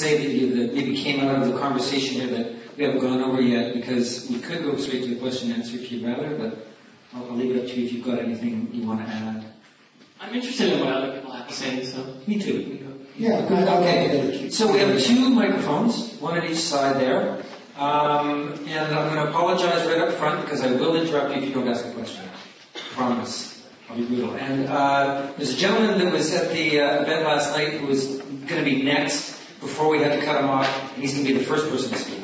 say that maybe came out of the conversation here that we haven't gone over yet, because we could go straight to the question and answer if you'd rather, but I'll leave it up to you if you've got anything you want to add. I'm interested in what other people have to say, so... Me too. Yeah, okay. So we have 2 microphones, one at each side there. And I'm going to apologize right up front because I will interrupt you if you don't ask a question. I promise. I'll be brutal. And there's a gentleman that was at the event last night who was going to be next before we had to cut him off, and he's going to be the first person to speak.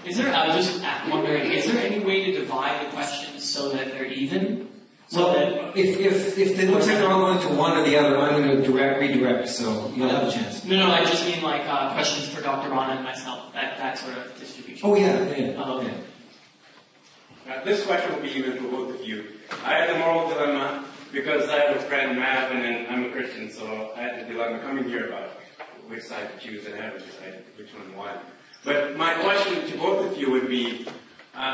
Is there, I was just wondering, is there any way to divide the questions so that they're even? So well, if it looks like they're all going to one or the other, I'm going to redirect, so you'll have a chance. No, I just mean like questions for Dr. Rana and myself, that sort of distribution. Oh, yeah. Oh, okay. This question will be even for both of you. I had a moral dilemma because I have a friend, Mav, and I'm a Christian, so I had the dilemma coming here about which side to choose, and I haven't decided which one why. But my question to both of you would be,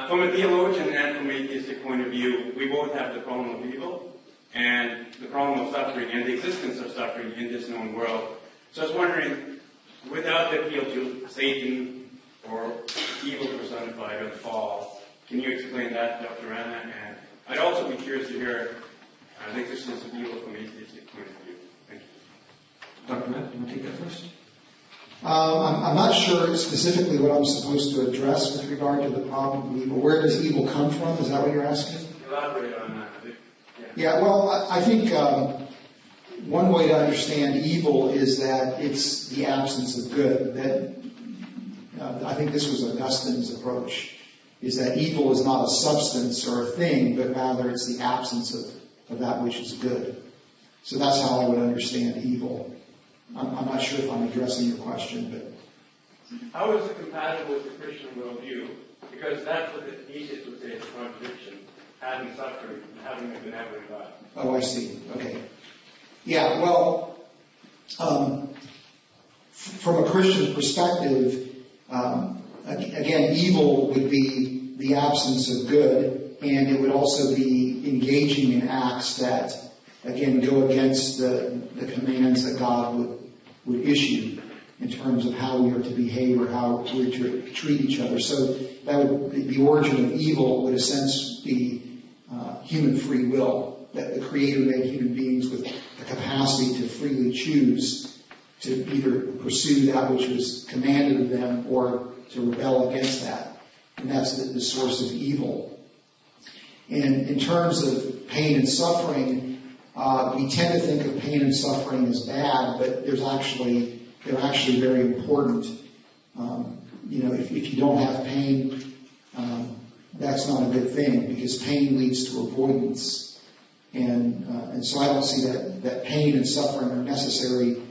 from a theologian and from an atheistic point of view, we both have the problem of evil and the problem of suffering and the existence of suffering in this known world. So I was wondering, without the appeal to Satan or evil personified or the fall, can you explain that, Dr. Rana? And I'd also be curious to hear the existence of evil from an atheistic point of view. Thank you. Dr. Rana, do you want to take that first? I'm not sure specifically what I'm supposed to address with regard to the problem of evil. Where does evil come from? Is that what you're asking? Elaborate on that. Yeah, well, I think one way to understand evil is that it's the absence of good. That I think this was Augustine's approach, is that evil is not a substance or a thing, but rather it's the absence of that which is good. So that's how I would understand evil. I'm not sure if I'm addressing your question, but... How is it compatible with the Christian worldview? Because that's what the atheist would say is a contradiction, having suffering and having a benevolent God. Oh, I see. Okay. Yeah, well, from a Christian perspective, again, evil would be the absence of good, and it would also be engaging in acts that, again, go against the commands that God would issue in terms of how we are to behave or how we're to treat each other. So that would the origin of evil would, in a sense, be human free will, that the Creator made human beings with the capacity to freely choose to either pursue that which was commanded of them or to rebel against that. And that's the source of evil. And in terms of pain and suffering, we tend to think of pain and suffering as bad, but they're actually very important. If you don't have pain, that's not a good thing, because pain leads to avoidance, and so I don't see that pain and suffering are necessarily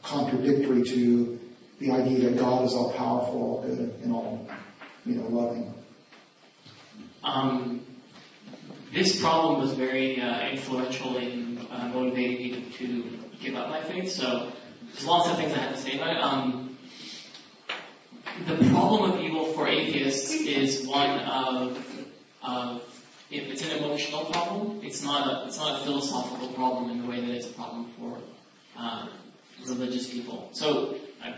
contradictory to the idea that God is all powerful, all good, and all loving. This problem was very influential in motivating me to give up my faith, so there's lots of things I have to say about it. The problem of evil for atheists is one of it's an emotional problem. It's not a philosophical problem in the way that it's a problem for religious people. So,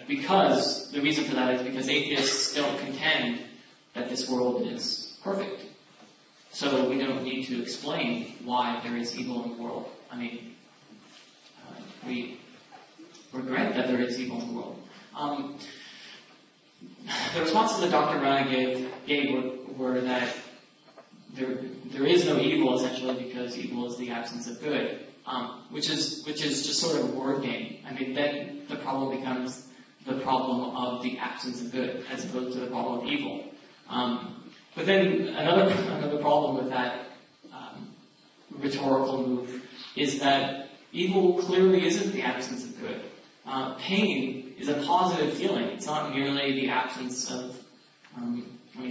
because the reason for that is because atheists don't contend that this world is perfect. So we don't need to explain why there is evil in the world. I mean, we regret that there is evil in the world. The responses that Dr. Rana gave were that there is no evil, essentially, because evil is the absence of good, which is just sort of a word game. I mean, then the problem becomes the problem of the absence of good, as opposed to the problem of evil. But then another problem with that rhetorical move is that evil clearly isn't the absence of good. Pain is a positive feeling. It's not merely the absence of...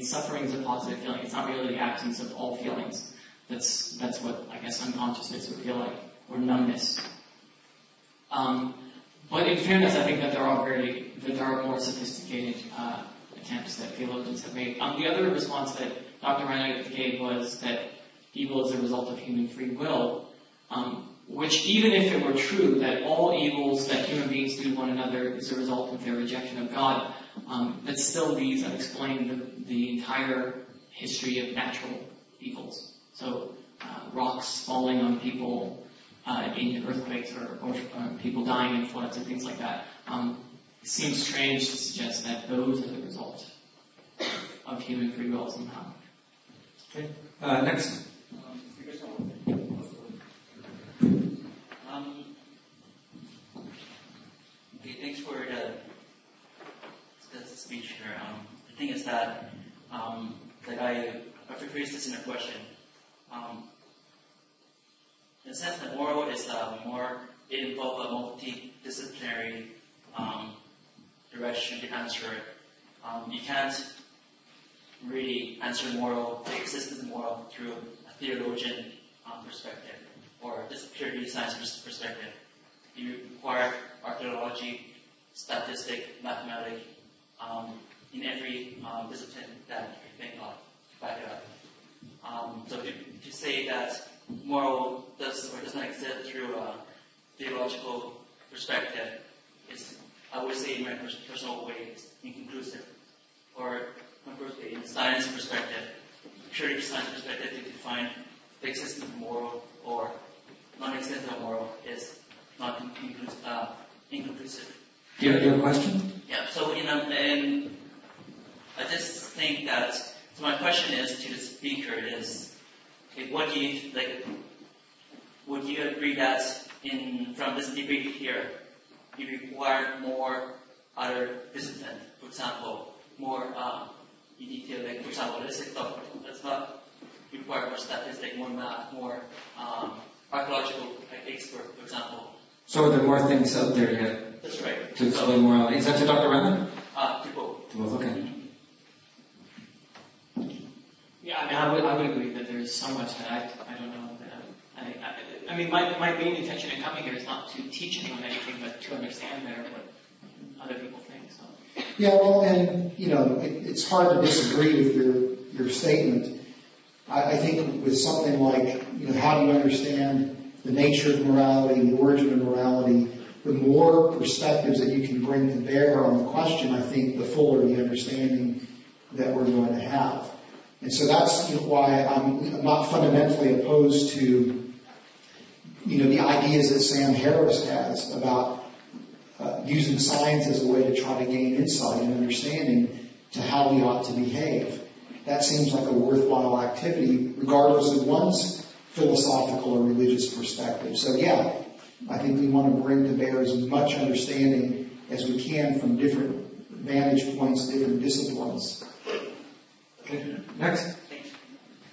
suffering is a positive feeling. It's not merely the absence of all feelings. That's what, I guess, unconsciousness would feel like, or numbness. But in fairness, I think that there are more sophisticated attempts that theologians have made. The other response that Dr. Rana gave was that evil is a result of human free will. which even if it were true that all evils that human beings do to one another is a result of their rejection of God, that still leaves unexplained the entire history of natural evils. So rocks falling on people in earthquakes or people dying in floods and things like that. It seems strange to suggest that those are the result of human free will somehow. Okay. Next. Okay, thanks for the speech here. The thing is that, I've rephrased this in a question. In the sense that moral is it involves a multidisciplinary direction to answer it. You can't really answer the existence of moral through a theologian perspective or just purely science perspective. You require archaeology, statistic, mathematics, in every discipline that you think of to back it up. So to say that moral does not exist through a theological perspective is, I would say in my personal way, is inconclusive. Or conversely, in the science perspective, purely science perspective, to define the existence of moral or non-existence of moral is not inconclusive. Do you have a question? Yeah. So I just think that. So my question is to the speaker is, what do you like? Would you agree that from this debate here, you require more other discipline, for example, more in detail, like for example, let's not require more statistics, more math, more archaeological expert, for example. So are there more things out there yet? That's right. To explain morality. Is that to Dr. Rana? To both. To both, okay. Yeah, I would agree that there's so much that I don't know. I mean, my main intention in coming here is not to teach anyone anything, but to understand better what other people think. So. Yeah, well, and it's hard to disagree with your statement. I think with something like how do you understand the nature of morality, the origin of morality, the more perspectives that you can bring to bear on the question, I think the fuller the understanding that we're going to have. And so that's why I'm not fundamentally opposed to the ideas that Sam Harris has about using science as a way to try to gain insight and understanding to how we ought to behave. That seems like a worthwhile activity, regardless of one's philosophical or religious perspective. So yeah, I think we want to bring to bear as much understanding as we can from different vantage points, different disciplines. Okay. Next.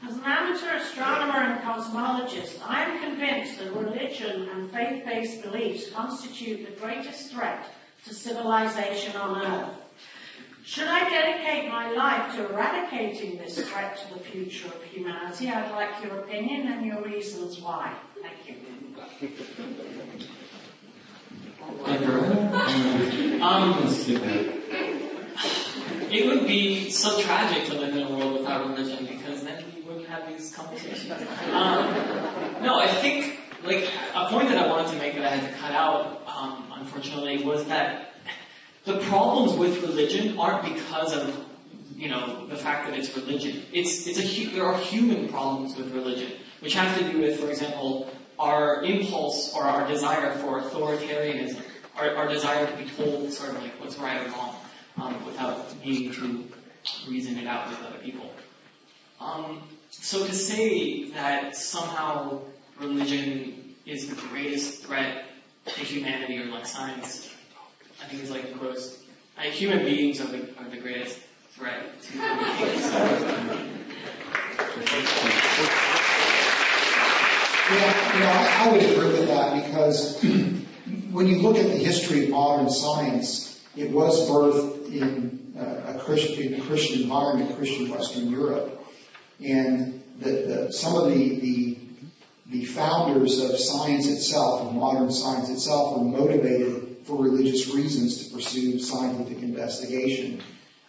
As an amateur astronomer and cosmologist, I am convinced that religion and faith-based beliefs constitute the greatest threat to civilization on Earth. Should I dedicate my life to eradicating this threat to the future of humanity? I'd like your opinion and your reasons why. Thank you. It would be so tragic to live in a world without religion, because then we wouldn't have these conversations. No, I think a point that I wanted to make that I had to cut out, unfortunately, was that the problems with religion aren't because of the fact that it's religion. There are human problems with religion, which have to do with, for example, our impulse or our desire for authoritarianism, our desire to be told sort of like what's right or wrong, without needing to reason it out with other people. So to say that somehow religion is the greatest threat to humanity or like science, I think is like gross. Human beings are the greatest threat to humanity. I would agree with that, because when you look at the history of modern science, it was birthed in a Christian environment, Christian Western Europe, and some of the founders of science itself, of modern science itself, were motivated for religious reasons to pursue scientific investigation.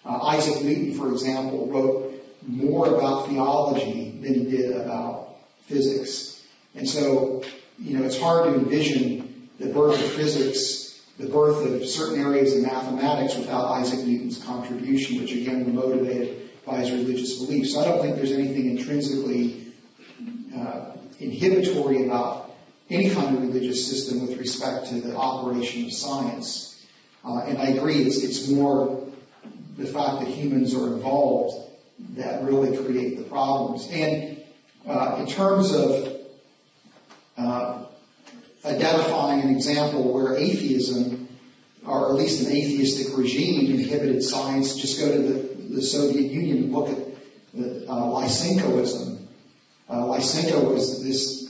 Isaac Newton, for example, wrote more about theology than he did about physics. And so, it's hard to envision the birth of physics, the birth of certain areas of mathematics without Isaac Newton's contribution, which again were motivated by his religious beliefs. So I don't think there's anything intrinsically inhibitory about any kind of religious system with respect to the operation of science. And I agree, it's more the fact that humans are involved that really create the problems. And in terms of identifying an example where atheism, or at least an atheistic regime, inhibited science, just go to the Soviet Union and look at Lysenkoism. Lysenko was this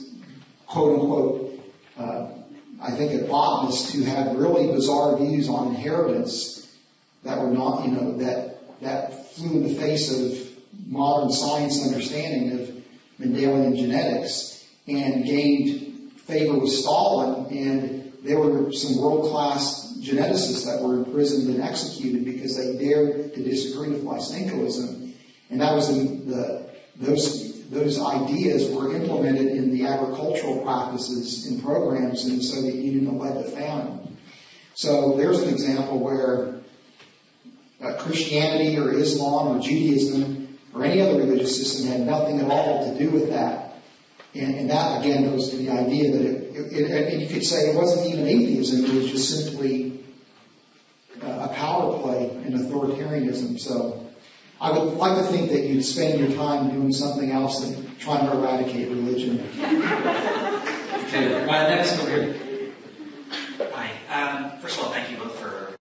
quote-unquote, I think a botanist who had really bizarre views on inheritance that were not, that flew in the face of modern science understanding of Mendelian genetics and gained favor with Stalin. And there were some world-class geneticists that were imprisoned and executed because they dared to disagree with Lysenkoism. And that was those ideas were implemented in the agricultural practices and programs in the Soviet Union that led to famine. So there's an example where Christianity or Islam or Judaism or any other religious system had nothing at all to do with that. And that, again, goes to the idea that and you could say it wasn't even atheism, it was just simply a power play and authoritarianism. So I would like to think that you'd spend your time doing something else than trying to eradicate religion. Okay, next over here. Hi. First of all, thank you